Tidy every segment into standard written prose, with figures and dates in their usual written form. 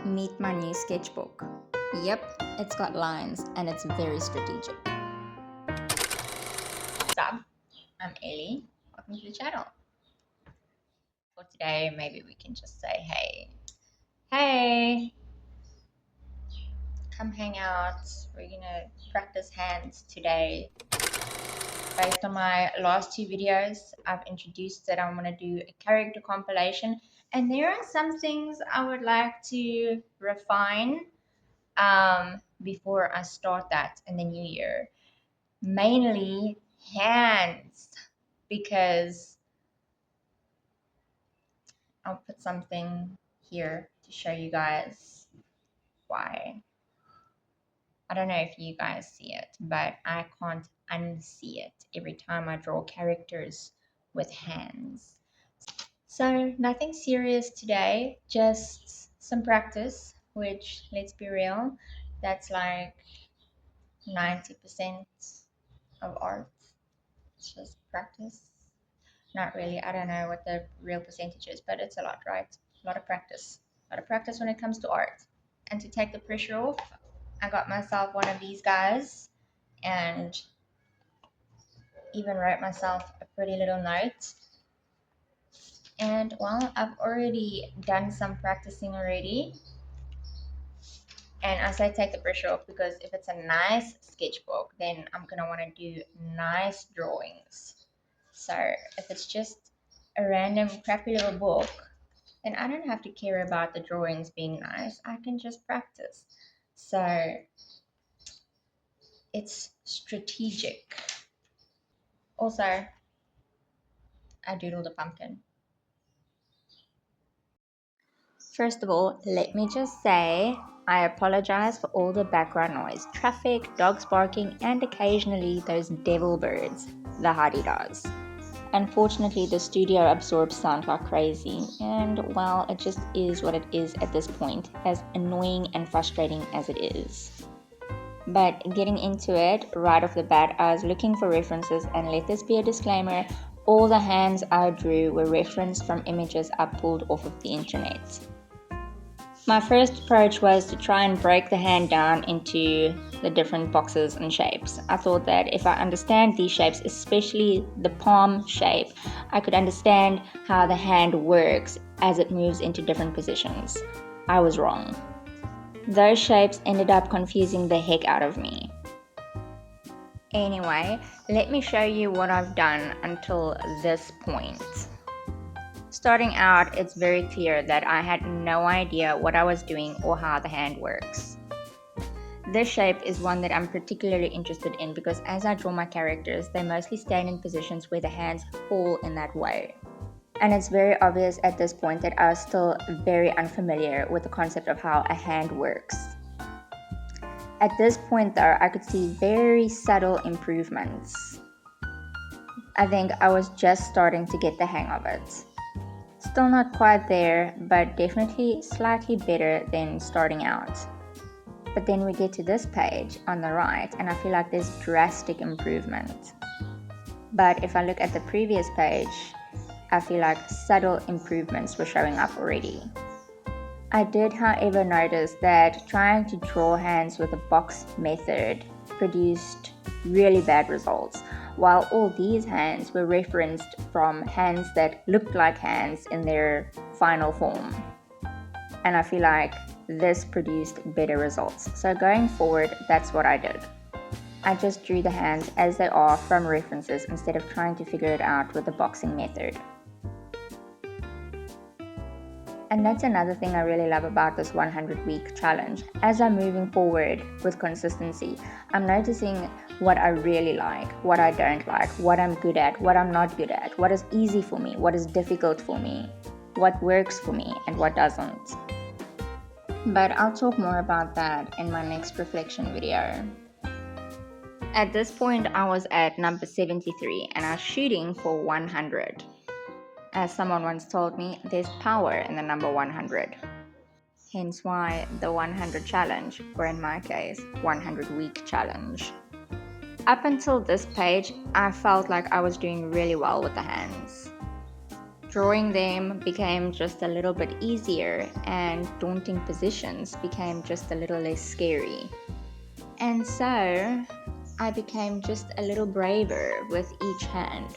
Meet my new sketchbook. Yep, it's got lines and it's very strategic. What's up? I'm Ellie. Welcome to the channel. For today, maybe we can just say, hey, come hang out. We're gonna practice hands today. Based on my last two videos, I've introduced that I'm gonna do a character compilation, and there are some things I would like to refine before I start that in the new year. Mainly hands, because I'll put something here to show you guys why. I don't know if you guys see it, but I can't unsee it every time I draw characters with hands. So nothing serious today, just some practice, which, let's be real, that's like 90% of art. It's just practice. Not really. I don't know what the real percentage is, but it's a lot, right? A lot of practice. A lot of practice when it comes to art. And to take the pressure off, I got myself one of these guys and even wrote myself a pretty little note. And well, I've already done some practicing already. And I say take the pressure off because if it's a nice sketchbook, then I'm going to want to do nice drawings. So if it's just a random crappy little book, then I don't have to care about the drawings being nice. I can just practice. So it's strategic. Also, I doodled a pumpkin. First of all, let me just say I apologize for all the background noise, traffic, dogs barking, and occasionally those devil birds, the hardy-daws. Unfortunately, the studio absorbs sound like crazy, and well, it just is what it is at this point, as annoying and frustrating as it is. But getting into it, right off the bat, I was looking for references, and let this be a disclaimer, all the hands I drew were referenced from images I pulled off of the internet. My first approach was to try and break the hand down into the different boxes and shapes. I thought that if I understand these shapes, especially the palm shape, I could understand how the hand works as it moves into different positions. I was wrong. Those shapes ended up confusing the heck out of me. Anyway, let me show you what I've done until this point. Starting out, it's very clear that I had no idea what I was doing or how the hand works. This shape is one that I'm particularly interested in because as I draw my characters, they mostly stand in positions where the hands fall in that way. And it's very obvious at this point that I was still very unfamiliar with the concept of how a hand works. At this point though, I could see very subtle improvements. I think I was just starting to get the hang of it. Still not quite there, but definitely slightly better than starting out. But then we get to this page on the right and I feel like there's drastic improvement. But if I look at the previous page, I feel like subtle improvements were showing up already. I did, however, notice that trying to draw hands with a box method produced really bad results, while all these hands were referenced from hands that looked like hands in their final form. And I feel like this produced better results. So going forward, that's what I did. I just drew the hands as they are from references instead of trying to figure it out with the boxing method. And that's another thing I really love about this 100-week challenge. As I'm moving forward with consistency, I'm noticing what I really like, what I don't like, what I'm good at, what I'm not good at, what is easy for me, what is difficult for me, what works for me, and what doesn't. But I'll talk more about that in my next reflection video. At this point, I was at number 73 and I was shooting for 100. As someone once told me, there's power in the number 100. Hence why the 100 challenge, or in my case, 100-week challenge. Up until this page, I felt like I was doing really well with the hands. Drawing them became just a little bit easier, and daunting positions became just a little less scary. And so I became just a little braver with each hand.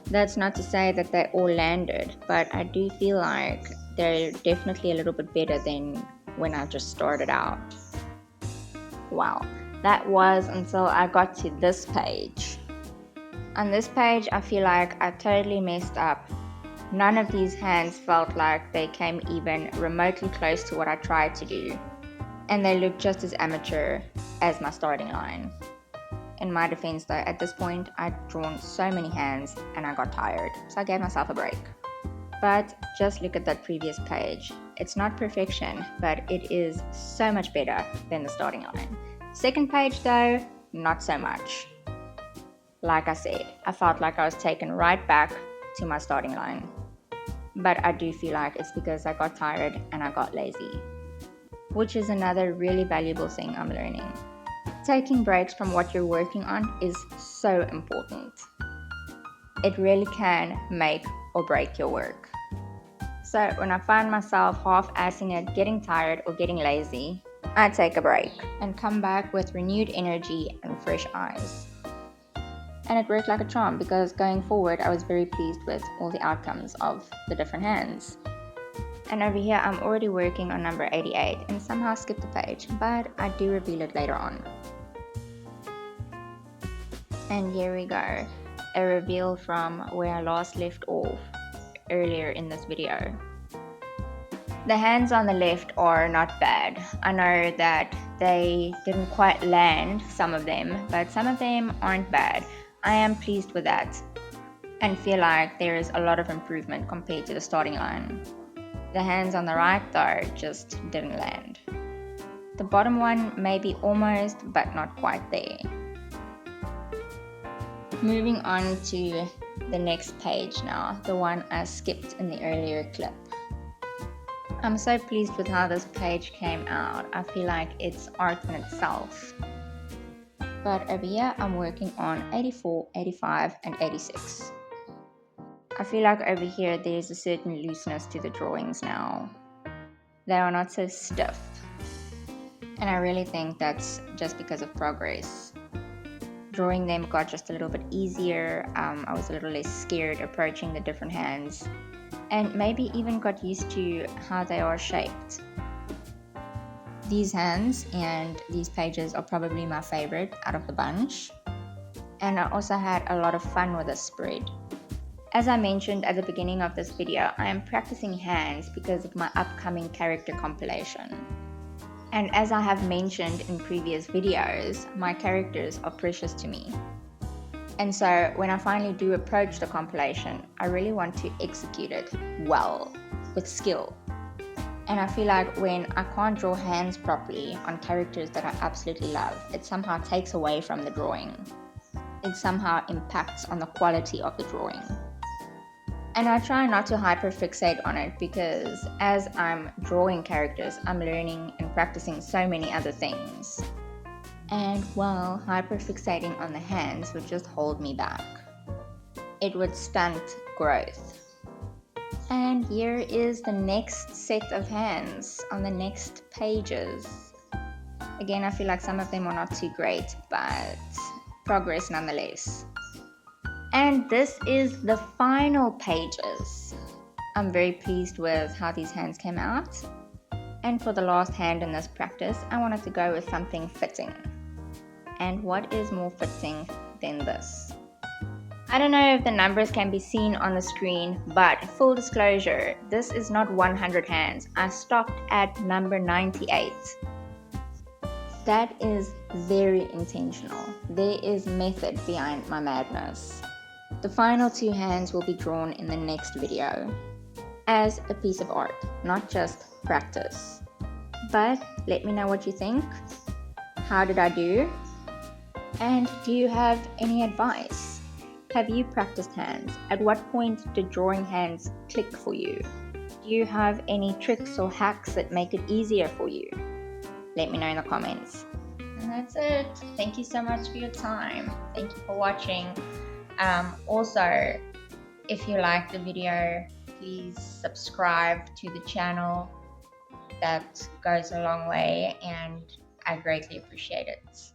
That's not to say that they all landed, but I do feel like they're definitely a little bit better than when I just started out. Wow, that was until I got to this page. On this page, I feel like I totally messed up. None of these hands felt like they came even remotely close to what I tried to do, and they looked just as amateur as my starting line. In my defense though, at this point, I'd drawn so many hands and I got tired, so I gave myself a break. But just look at that previous page. It's not perfection, but it is so much better than the starting line. Second page though, not so much. Like I said, I felt like I was taken right back to my starting line. But I do feel like it's because I got tired and I got lazy, which is another really valuable thing I'm learning. Taking breaks from what you're working on is so important. It really can make or break your work. So when I find myself half-assing it, getting tired or getting lazy, I take a break and come back with renewed energy and fresh eyes. And it worked like a charm because going forward, I was very pleased with all the outcomes of the different hands. And over here, I'm already working on number 88 and somehow skipped a page, but I do reveal it later on. And here we go, a reveal from where I last left off earlier in this video. The hands on the left are not bad. I know that they didn't quite land, some of them, but some of them aren't bad. I am pleased with that and feel like there is a lot of improvement compared to the starting line. The hands on the right though just didn't land. The bottom one may be almost, but not quite there. Moving on to the next page now, the one I skipped in the earlier clip. I'm so pleased with how this page came out. I feel like it's art in itself. But over here, I'm working on 84, 85, and 86. I feel like over here, there's a certain looseness to the drawings now. They are not so stiff. And I really think that's just because of progress. Drawing them got just a little bit easier. I was a little less scared approaching the different hands. And maybe even got used to how they are shaped. These hands and these pages are probably my favorite out of the bunch. And I also had a lot of fun with this spread. As I mentioned at the beginning of this video, I am practicing hands because of my upcoming character compilation. And as I have mentioned in previous videos, my characters are precious to me. And so when I finally do approach the compilation, I really want to execute it well, with skill. And I feel like when I can't draw hands properly on characters that I absolutely love, it somehow takes away from the drawing. It somehow impacts on the quality of the drawing. And I try not to hyperfixate on it because as I'm drawing characters, I'm learning and practicing so many other things. And well, hyperfixating on the hands would just hold me back. It would stunt growth. And here is the next set of hands on the next pages. Again, I feel like some of them are not too great, but progress nonetheless. And this is the final pages. I'm very pleased with how these hands came out. And for the last hand in this practice, I wanted to go with something fitting. And what is more fitting than this? I don't know if the numbers can be seen on the screen, but full disclosure, this is not 100 hands. I stopped at number 98. That is very intentional. There is method behind my madness. The final two hands will be drawn in the next video as a piece of art, not just practice. But let me know what you think. How did I do? And do you have any advice? Have you practiced hands? At what point did drawing hands click for you? Do you have any tricks or hacks that make it easier for you? Let me know in the comments. And that's it. Thank you so much for your time. Thank you for watching. Also, If you like the video, please subscribe to the channel. That goes a long way and I greatly appreciate it.